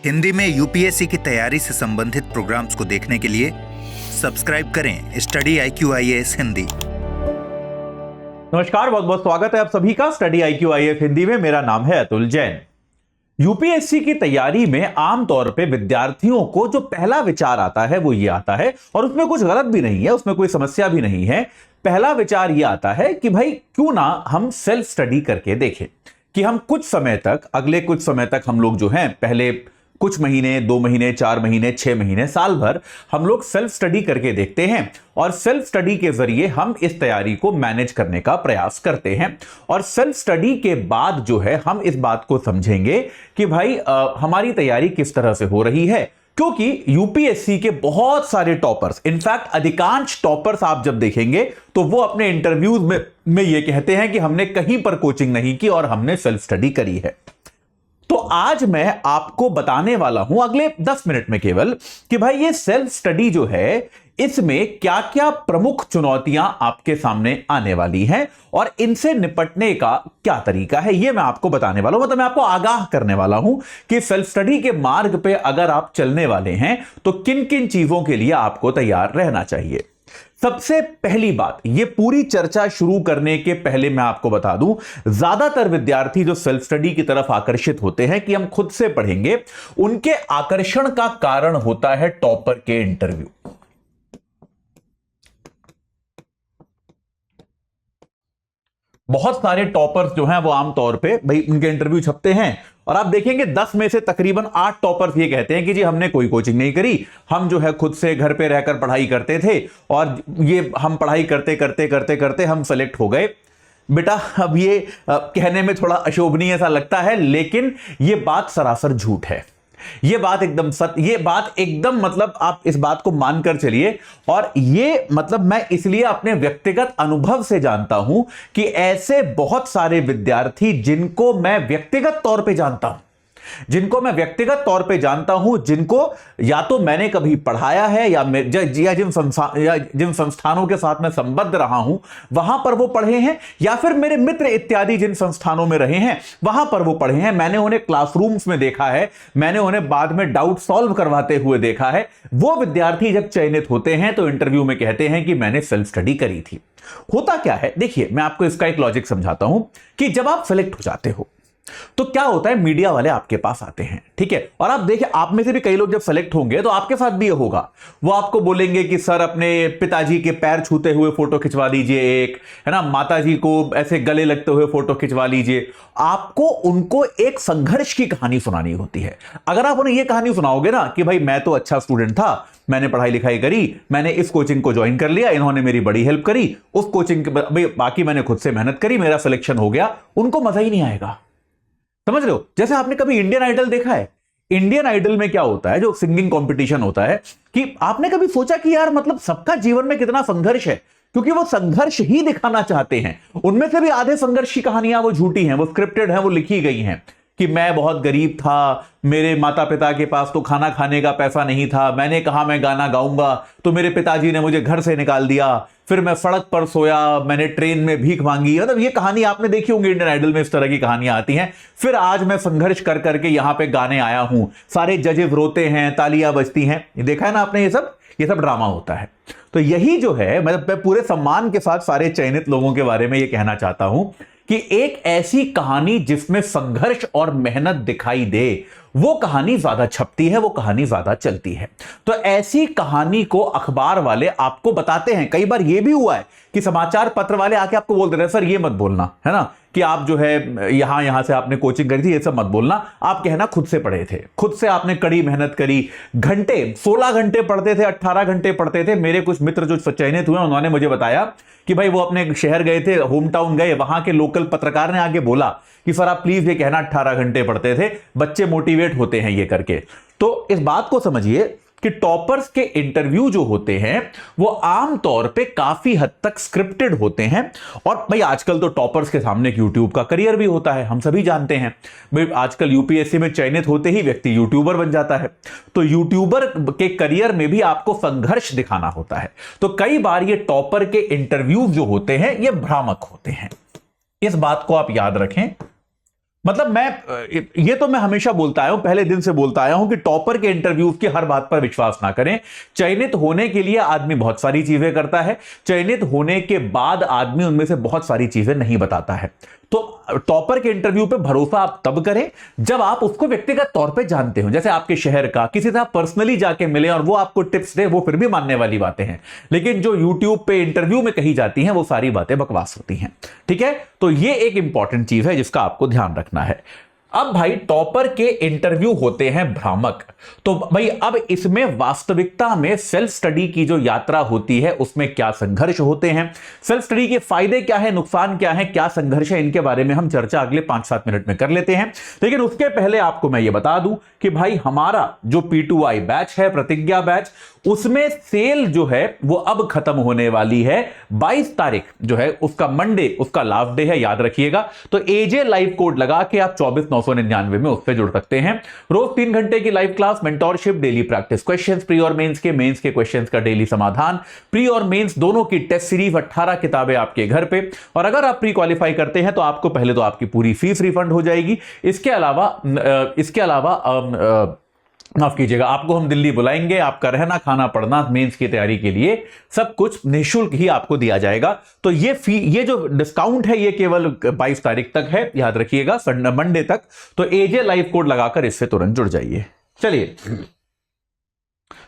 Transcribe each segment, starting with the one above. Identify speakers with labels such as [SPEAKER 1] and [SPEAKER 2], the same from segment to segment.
[SPEAKER 1] हिंदी में यूपीएससी की तैयारी से संबंधित प्रोग्राम्स को देखने के लिए सब्सक्राइब करें स्टडी IQ IAS हिंदी।
[SPEAKER 2] नमस्कार, बहुत बहुत स्वागत है आप सभी का स्टडी IQ IAS हिंदी में। मेरा नाम है अतुल जैन। यूपीएससी की तैयारी में आमतौर पे विद्यार्थियों को जो पहला विचार आता है वो ये आता है, और उसमें कुछ गलत भी नहीं है, उसमें कोई समस्या भी नहीं है। पहला विचार ये आता है कि भाई क्यों ना हम सेल्फ स्टडी करके देखें कि हम कुछ समय तक, अगले कुछ समय तक हम लोग जो हैं, पहले कुछ महीने, 2 महीने, 4 महीने, 6 महीने, साल भर हम लोग सेल्फ स्टडी करके देखते हैं, और सेल्फ स्टडी के जरिए हम इस तैयारी को मैनेज करने का प्रयास करते हैं। और सेल्फ स्टडी के बाद जो है हम इस बात को समझेंगे कि भाई हमारी तैयारी किस तरह से हो रही है। क्योंकि यूपीएससी के बहुत सारे टॉपर्स, इनफैक्ट अधिकांश टॉपर्स आप जब देखेंगे तो वो अपने इंटरव्यूज में ये कहते हैं कि हमने कहीं पर कोचिंग नहीं की और हमने सेल्फ स्टडी करी है। तो आज मैं आपको बताने वाला हूं अगले 10 मिनट में केवल कि भाई ये सेल्फ स्टडी जो है, इसमें क्या क्या प्रमुख चुनौतियां आपके सामने आने वाली हैं और इनसे निपटने का क्या तरीका है, ये मैं आपको बताने वाला हूं। मतलब मैं आपको आगाह करने वाला हूं कि सेल्फ स्टडी के मार्ग पे अगर आप चलने वाले हैं तो किन किन चीजों के लिए आपको तैयार रहना चाहिए। सबसे पहली बात, ये पूरी चर्चा शुरू करने के पहले मैं आपको बता दूं, ज्यादातर विद्यार्थी जो सेल्फ स्टडी की तरफ आकर्षित होते हैं कि हम खुद से पढ़ेंगे, उनके आकर्षण का कारण होता है टॉपर के इंटरव्यू। बहुत सारे टॉपर्स जो हैं वो आमतौर पे भाई उनके इंटरव्यू छपते हैं, और आप देखेंगे 10 में से तकरीबन 8 टॉपर्स ये कहते हैं कि जी हमने कोई कोचिंग नहीं करी, हम जो है खुद से घर पे रहकर पढ़ाई करते थे, और ये हम पढ़ाई करते करते करते करते हम सेलेक्ट हो गए। बेटा, अब ये कहने में थोड़ा अशोभनीय सा लगता है, लेकिन ये बात सरासर झूठ है। ये बात एकदम सत्य, ये बात एकदम, मतलब आप इस बात को मानकर चलिए। और ये मतलब मैं इसलिए अपने व्यक्तिगत अनुभव से जानता हूं कि ऐसे बहुत सारे विद्यार्थी जिनको मैं व्यक्तिगत तौर पे जानता हूं, जिनको या तो मैंने कभी पढ़ाया है या जिन संस्थानों के साथ मैं संबद्ध रहा हूं वहां पर वो पढ़े हैं, या फिर मेरे मित्र इत्यादि जिन संस्थानों में रहे हैं वहां पर वो पढ़े हैं, मैंने उन्हें क्लासरूम्स में देखा है, मैंने उन्हें बाद में डाउट सॉल्व करवाते हुए देखा है। वो विद्यार्थी जब चयनित होते हैं तो इंटरव्यू में कहते हैं कि मैंने सेल्फ स्टडी करी थी। होता क्या है, देखिए मैं आपको इसका एक लॉजिक समझाता हूं कि जब आप सेलेक्ट हो जाते हो तो क्या होता है, मीडिया वाले आपके पास आते हैं, ठीक है, और आप देखिए आप में से भी कई लोग जब सेलेक्ट होंगे तो आपके साथ भी ये होगा। वो आपको बोलेंगे कि सर अपने पिताजी के पैर छूते हुए फोटो खिंचवा लीजिए, एक है ना, माताजी को ऐसे गले लगते हुए फोटो खिंचवा लीजिए। आपको उनको एक संघर्ष की कहानी सुनानी होती है। अगर आप उन्हें यह कहानी सुनाओगे ना कि भाई मैं तो अच्छा स्टूडेंट था, मैंने पढ़ाई लिखाई करी, मैंने इस कोचिंग को ज्वाइन कर लिया, इन्होंने मेरी बड़ी हेल्प करी, उस कोचिंग के बाकी मैंने खुद से मेहनत करी, मेरा सिलेक्शन हो गया, उनको मजा ही नहीं आएगा। समझ रहे हो? जैसे आपने कभी इंडियन आइडल देखा है? इंडियन आइडल में क्या होता है, जो सिंगिंग कंपटीशन होता है, कि आपने कभी सोचा कि यार मतलब सबका जीवन में कितना संघर्ष है, क्योंकि वो संघर्ष ही दिखाना चाहते हैं। उनमें से भी आधे संघर्ष की कहानियां वो झूठी हैं, वो स्क्रिप्टेड हैं, वो लिखी गई हैं कि मैं बहुत गरीब था, मेरे माता पिता के पास तो खाना खाने का पैसा नहीं था, मैंने कहा मैं गाना गाऊंगा तो मेरे पिताजी ने मुझे घर से निकाल दिया, फिर मैं सड़क पर सोया, मैंने ट्रेन में भीख मांगी। मतलब ये कहानी आपने देखी होंगी, इंडियन आइडल में इस तरह की कहानियां आती हैं। फिर आज मैं संघर्ष कर करके यहां पे गाने आया हूं, सारे जजेस रोते हैं, तालियां बजती हैं। ये देखा है ना आपने? ये सब ड्रामा होता है। तो यही जो है, मैं पूरे सम्मान के साथ सारे चयनित लोगों के बारे में ये कहना चाहता हूं कि एक ऐसी कहानी जिसमें संघर्ष और मेहनत दिखाई दे, वो कहानी ज्यादा छपती है, वो कहानी ज्यादा चलती है। तो ऐसी कहानी को अखबार वाले आपको बताते हैं। कई बार ये भी हुआ है कि समाचार पत्र वाले आके आपको बोल देते हैं सर ये मत बोलना, है ना, कि आप जो है यहां से आपने कोचिंग करी थी, ये सब मत बोलना, आप कहना खुद से पढ़े थे, खुद से आपने कड़ी मेहनत करी, घंटे 16 घंटे पढ़ते थे, 18 घंटे पढ़ते थे। मेरे कुछ मित्र जो चयनित हुए उन्होंने मुझे बताया कि भाई वो अपने शहर गए थे, होम टाउन गए, वहां के लोकल पत्रकार ने आके बोला कि सर आप प्लीज ये कहना 18 घंटे पढ़ते थे, बच्चे मोटिवेट होते हैं ये करके। तो इस बात को समझिए कि टॉपर्स के इंटरव्यू जो होते हैं वो आमतौर पे काफी हद तक स्क्रिप्टेड होते हैं। और भाई आजकल तो टॉपर्स के सामने एक यूट्यूब का करियर भी होता है, हम सभी जानते हैं। भाई आजकल यूपीएससी में चयनित होते ही व्यक्ति यूट्यूबर बन जाता है, तो यूट्यूबर के करियर में भी आपको संघर्ष दिखाना होता है। तो कई बार ये टॉपर के इंटरव्यू जो होते हैं ये भ्रामक होते हैं, इस बात को आप याद रखें। मतलब ये तो मैं हमेशा बोलता आया हूं, पहले दिन से बोलता आया हूं कि टॉपर के इंटरव्यूज की हर बात पर विश्वास ना करें। चयनित होने के लिए आदमी बहुत सारी चीजें करता है, चयनित होने के बाद आदमी उनमें से बहुत सारी चीजें नहीं बताता है। तो टॉपर के इंटरव्यू पे भरोसा आप तब करें जब आप उसको व्यक्तिगत तौर पे जानते हो, जैसे आपके शहर का किसी से आप पर्सनली जाके मिले और वो आपको टिप्स दे, वो फिर भी मानने वाली बातें हैं। लेकिन जो यूट्यूब पे इंटरव्यू में कही जाती हैं वो सारी बातें बकवास होती हैं। ठीक है, तो ये एक इंपॉर्टेंट चीज है जिसका आपको ध्यान रखना है। अब भाई टॉपर के इंटरव्यू होते हैं भ्रामक, तो भाई अब इसमें वास्तविकता में सेल्फ स्टडी की जो यात्रा होती है उसमें क्या संघर्ष होते हैं, सेल्फ स्टडी के फायदे क्या है, नुकसान क्या है, क्या संघर्ष है, इनके बारे में हम चर्चा अगले 5-7 मिनट में कर लेते हैं। लेकिन उसके पहले आपको मैं ये बता दूं कि भाई हमारा जो P2I बैच है, प्रतिज्ञा बैच, उसमें सेल जो है वो अब खत्म होने वाली है। 22 तारीख जो है उसका मंडे, उसका लास्ट डे है, याद रखिएगा। तो एजे लाइव कोड लगा के आप 24,999 में उससे जुड़ सकते हैं। रोज 3 घंटे की live class, mentorship, daily practice questions, pre और मेंस के क्वेश्चंस का डेली समाधान, प्री और मेंस दोनों की टेस्ट सीरीज, 18 किताबें आपके घर पे। और अगर आप प्री क्वालिफाई करते हैं तो आपको पहले तो आपकी पूरी फीस रिफंड हो जाएगी। इसके अलावा माफ कीजिएगा, आपको हम दिल्ली बुलाएंगे, आपका रहना खाना पढ़ना मेंस की तैयारी के लिए सब कुछ निःशुल्क ही आपको दिया जाएगा। तो ये जो डिस्काउंट है ये केवल 22 तारीख तक है, याद रखिएगा, मंडे तक। तो एजे लाइव कोड लगाकर इससे तुरंत जुड़ जाइए। चलिए,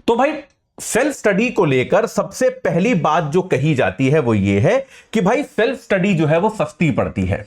[SPEAKER 2] तो भाई सेल्फ स्टडी को लेकर सबसे पहली बात जो कही जाती है वो ये है कि भाई सेल्फ स्टडी जो है वो सस्ती पड़ती है।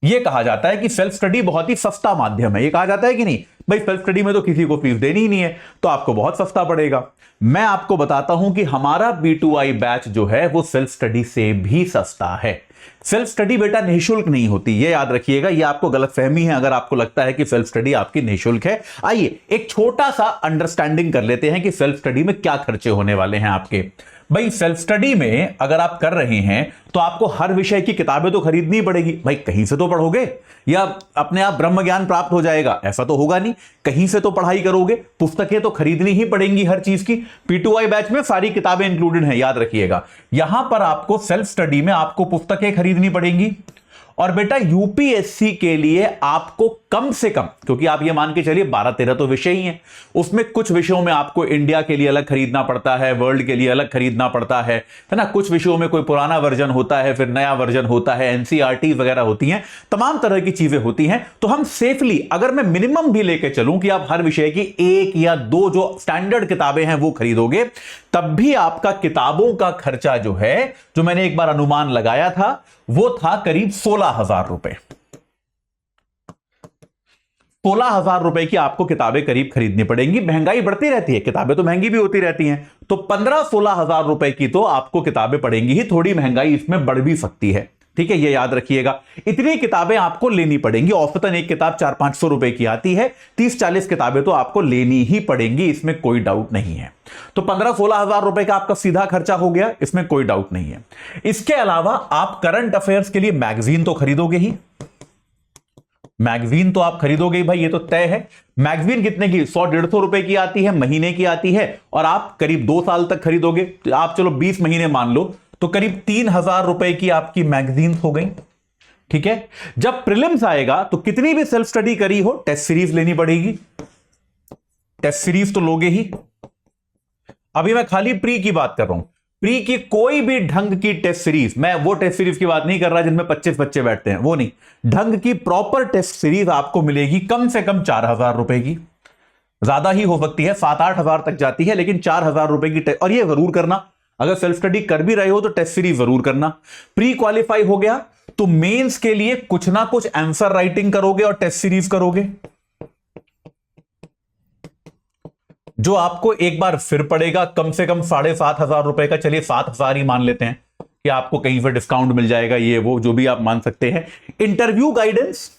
[SPEAKER 2] यह कहा जाता है कि सेल्फ स्टडी बहुत ही सस्ता माध्यम है। यह कहा जाता है कि नहीं भाई, सेल्फ स्टडी में तो किसी को फीस देनी ही नहीं है, तो आपको बहुत सस्ता पड़ेगा। मैं आपको बताता हूं कि हमारा P2I बैच जो है वो सेल्फ स्टडी से भी सस्ता है। सेल्फ स्टडी बेटा निःशुल्क नहीं होती, ये याद रखिएगा, ये आपको गलतफहमी है अगर आपको लगता है कि सेल्फ स्टडी आपकी निःशुल्क है। आइए एक छोटा सा अंडरस्टैंडिंग कर लेते हैं कि सेल्फ स्टडी में क्या खर्चे होने वाले हैं आपके। भाई सेल्फ स्टडी में अगर आप कर रहे हैं तो आपको हर विषय की किताबें तो खरीदनी पड़ेगी। भाई कहीं से तो पढ़ोगे या अपने आप ब्रह्म ज्ञान प्राप्त हो जाएगा, ऐसा तो होगा नहीं, कहीं से तो पढ़ाई करोगे, पुस्तकें तो खरीदनी ही पड़ेंगी हर चीज की। P2I बैच में सारी किताबें इंक्लूडेड हैं, याद रखिएगा। यहां पर आपको सेल्फ स्टडी में आपको पुस्तकें खरीदनी पड़ेंगी। और बेटा यूपीएससी के लिए आपको कम से कम, क्योंकि आप ये मान के चलिए 12-13 तो विषय ही हैं, उसमें कुछ विषयों में आपको इंडिया के लिए अलग खरीदना पड़ता है, वर्ल्ड के लिए अलग खरीदना पड़ता है ना। कुछ विषयों में कोई पुराना वर्जन होता है, फिर नया वर्जन होता है, एनसीईआरटी वगैरह होती हैं, तमाम तरह की चीजें होती हैं। तो हम सेफली, अगर मैं मिनिमम भी लेके चलूं कि आप हर विषय की 1 या 2 जो स्टैंडर्ड किताबें हैं वो खरीदोगे, तब भी आपका किताबों का खर्चा जो है, जो मैंने एक बार अनुमान लगाया था, वो था करीब 16,000 रुपए। 16,000 रुपए की आपको किताबें करीब खरीदनी पड़ेंगी। महंगाई बढ़ती रहती है, किताबें तो महंगी भी होती रहती हैं, तो 15-16,000 रुपए की तो आपको किताबें पड़ेंगी ही। थोड़ी महंगाई इसमें बढ़ भी सकती है, ठीक है, ये याद रखिएगा। इतनी किताबें आपको लेनी पड़ेंगी। औसतन एक किताब 400-500 रुपए की आती है, 30-40 किताबें तो आपको लेनी ही पड़ेंगी, इसमें कोई डाउट नहीं है। तो 15-16,000 रुपए का आपका सीधा खर्चा हो गया, इसमें कोई डाउट नहीं है। इसके अलावा आप करंट अफेयर्स के लिए मैगजीन तो खरीदोगे ही, मैगजीन तो आप खरीदोगे ही भाई, ये तो तय है। मैगजीन कितने की, 100-150 रुपए की आती है, महीने की आती है, और आप करीब 2 साल तक खरीदोगे, तो आप चलो 20 महीने मान लो, तो करीब 3,000 रुपए की आपकी मैगजीन हो गई। ठीक है, जब प्रीलिम्स आएगा तो कितनी भी सेल्फ स्टडी करी हो, टेस्ट सीरीज लेनी पड़ेगी। टेस्ट सीरीज तो लोगे ही। अभी मैं खाली प्री की बात कर रहा हूं, प्री की कोई भी ढंग की टेस्ट सीरीज, मैं वो टेस्ट सीरीज की बात नहीं कर रहा जिनमें 25 बच्चे बैठते हैं, वो नहीं, ढंग की प्रॉपर टेस्ट सीरीज आपको मिलेगी कम से कम 4,000 रुपए की। ज्यादा ही हो सकती है, 7-8 हजार तक जाती है, लेकिन 4,000 रुपए की। और ये जरूर करना, अगर सेल्फ स्टडी कर भी रहे हो तो टेस्ट सीरीज जरूर करना। प्री क्वालिफाई हो गया तो मेंस के लिए कुछ ना कुछ आंसर राइटिंग करोगे और टेस्ट सीरीज करोगे, जो आपको एक बार फिर पड़ेगा कम से कम 7,500 रुपए का। चलिए 7,000 ही मान लेते हैं कि आपको कहीं पर डिस्काउंट मिल जाएगा, ये वो जो भी आप मान सकते हैं। इंटरव्यू गाइडेंस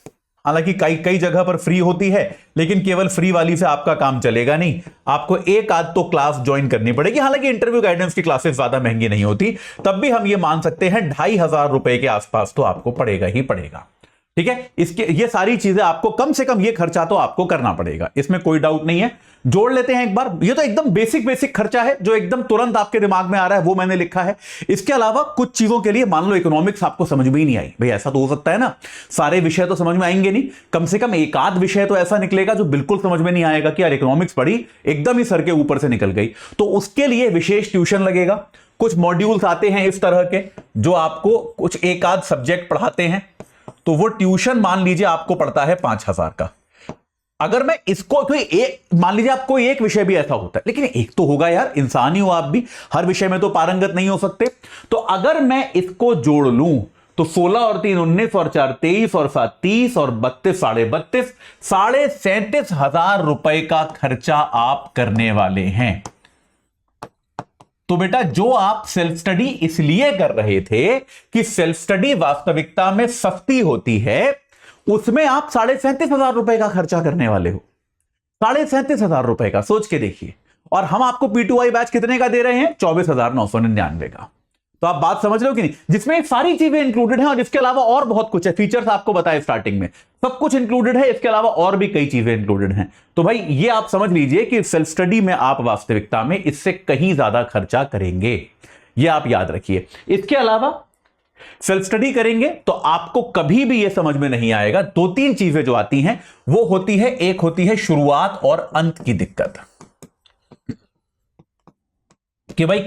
[SPEAKER 2] हालांकि कई जगह पर फ्री होती है, लेकिन केवल फ्री वाली से आपका काम चलेगा नहीं, आपको एक आध तो क्लास ज्वाइन करनी पड़ेगी। हालांकि इंटरव्यू गाइडेंस की क्लासेस ज्यादा महंगी नहीं होती, तब भी हम ये मान सकते हैं 2,500 रुपए के आसपास तो आपको पड़ेगा ही पड़ेगा। ठीक है, इसके ये सारी चीजें आपको कम से कम ये खर्चा तो आपको करना पड़ेगा, इसमें कोई डाउट नहीं है। जोड़ लेते हैं एक बार, ये तो एकदम बेसिक खर्चा है जो एकदम तुरंत आपके दिमाग में आ रहा है, वो मैंने लिखा है। इसके अलावा कुछ चीजों के लिए, मान लो इकोनॉमिक्स आपको समझ में ही नहीं आई, भाई ऐसा तो हो सकता है ना, सारे विषय तो समझ में आएंगे नहीं, कम से कम एक आध विषय तो ऐसा निकलेगा जो बिल्कुल समझ में नहीं आएगा कि यार इकोनॉमिक्स पढ़ी एकदम ही सर के ऊपर से निकल गई, तो उसके लिए विशेष ट्यूशन लगेगा। कुछ मॉड्यूल्स आते हैं इस तरह के जो आपको कुछ एक आध सब्जेक्ट पढ़ाते हैं, तो वो ट्यूशन मान लीजिए आपको पड़ता है 5,000 का। अगर मैं इसको कोई एक, मान लीजिए आप कोई एक विषय भी ऐसा होता है, लेकिन एक तो होगा यार, इंसान ही हो आप भी, हर विषय में तो पारंगत नहीं हो सकते, तो अगर मैं इसको जोड़ लूं तो 16 और 3 19 और 4 23 और 7 30 और 32 32 37,500 रुपए का खर्चा आप करने वाले हैं। तो बेटा जो आप सेल्फ स्टडी इसलिए कर रहे थे कि सेल्फ स्टडी वास्तविकता में सस्ती होती है, उसमें आप 37,500 रुपए का खर्चा करने वाले हो। 37,500 रुपए का, सोच के देखिए। और हम आपको P2I बैच कितने का दे रहे हैं? 24,999 का। तो आप बात समझ रहे हो कि नहीं, जिसमें सारी चीजें इंक्लूडेड हैं और इसके अलावा और बहुत कुछ है, फीचर्स आपको बताए स्टार्टिंग में, सब कुछ इंक्लूडेड है, इसके अलावा और भी कई चीजें इंक्लूडेड हैं। तो भाई ये आप समझ लीजिए कि सेल्फ स्टडी में आप वास्तविकता में इससे कहीं ज्यादा खर्चा करेंगे, ये आप याद रखिए। इसके अलावा सेल्फ स्टडी करेंगे तो आपको कभी भी यह समझ में नहीं आएगा। 2-3 चीजें जो आती हैं वो होती है, एक होती है शुरुआत और अंत की दिक्कत, कि भाई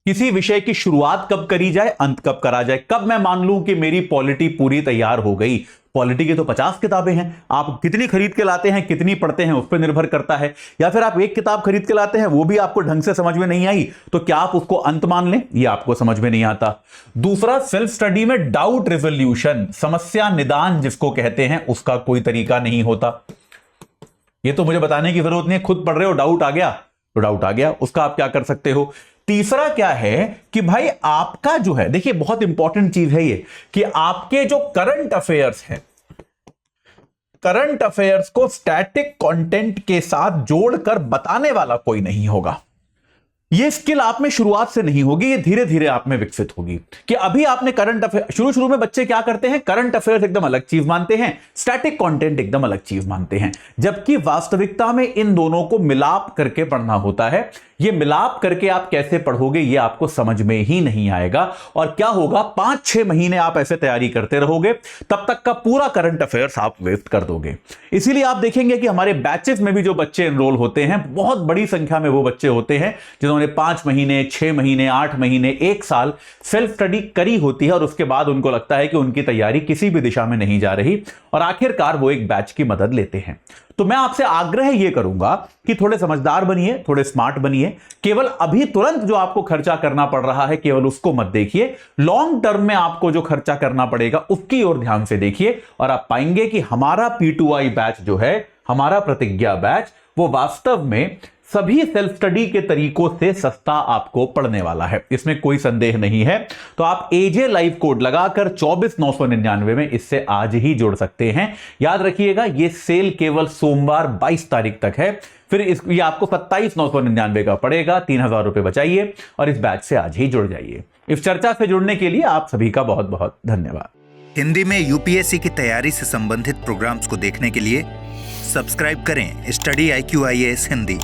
[SPEAKER 2] किसी विषय की शुरुआत कब करी जाए, अंत कब करा जाए। कब मैं मान लूं कि मेरी पॉलिटी पूरी तैयार हो गई, पॉलिटी की तो 50 किताबें हैं, आप कितनी खरीद के लाते हैं, कितनी पढ़ते हैं, उस पर निर्भर करता है। या फिर आप एक किताब खरीद के लाते हैं, वो भी आपको ढंग से समझ में नहीं आई, तो क्या आप उसको अंत मान लें? ये आपको समझ में नहीं आता। दूसरा, सेल्फ स्टडी में डाउट रिजोल्यूशन, समस्या निदान जिसको कहते हैं, उसका कोई तरीका नहीं होता। ये तो मुझे बताने की जरूरत नहीं है, खुद पढ़ रहे हो, डाउट आ गया तो डाउट आ गया, उसका आप क्या कर सकते हो। तीसरा क्या है कि भाई आपका जो है, देखिए बहुत इंपॉर्टेंट चीज है ये, कि आपके जो करंट अफेयर्स हैं, करंट अफेयर्स को स्टैटिक कंटेंट के साथ जोड़कर बताने वाला कोई नहीं होगा। ये स्किल आप में शुरुआत से नहीं होगी, ये धीरे धीरे आप में विकसित होगी। कि अभी आपने करंट अफेयर, शुरू में बच्चे क्या करते हैं, करंट अफेयर्स एकदम अलग चीज मानते हैं, स्टैटिक कंटेंट एकदम अलग चीज मानते हैं, जबकि वास्तविकता में इन दोनों को मिलाप करके पढ़ना होता है। ये मिलाप करके आप कैसे पढ़ोगे ये आपको समझ में ही नहीं आएगा, और क्या होगा, 5-6 महीने आप ऐसे तैयारी करते रहोगे, तब तक का पूरा करंट अफेयर्स आप वेस्ट कर दोगे। इसीलिए आप देखेंगे कि हमारे बैचेस में भी जो बच्चे एनरोल होते हैं, बहुत बड़ी संख्या में वो बच्चे होते हैं जिन्होंने 5 महीने 6 महीने 8 महीने 1 साल सेल्फ स्टडी करी होती है, और उसके बाद उनको लगता है कि उनकी तैयारी किसी भी दिशा में नहीं जा रही, और आखिरकार वो एक बैच की मदद लेते हैं। तो मैं आपसे आग्रह यह करूंगा कि थोड़े समझदार बनिए, थोड़े स्मार्ट बनिए। केवल अभी तुरंत जो आपको खर्चा करना पड़ रहा है केवल उसको मत देखिए, लॉन्ग टर्म में आपको जो खर्चा करना पड़ेगा उसकी ओर ध्यान से देखिए, और आप पाएंगे कि हमारा P2I बैच जो है, हमारा प्रतिज्ञा बैच, वो वास्तव में सभी सेल्फ स्टडी के तरीकों से सस्ता आपको पड़ने वाला है, इसमें कोई संदेह नहीं है। तो आप AJ लाइव कोड लगाकर 24,999 में इससे आज ही जुड़ सकते हैं। याद रखिएगा ये सेल केवल सोमवार 22 तारीख तक है, फिर ये आपको 27,999 का पड़ेगा। 3,000 रुपए बचाइए और इस बैच से आज ही जुड़ जाइए। इस चर्चा से जुड़ने के लिए आप सभी का बहुत बहुत धन्यवाद।
[SPEAKER 1] हिंदी में UPSC की तैयारी से संबंधित प्रोग्राम्स को देखने के लिए सब्सक्राइब करें स्टडी IQ IAS हिंदी।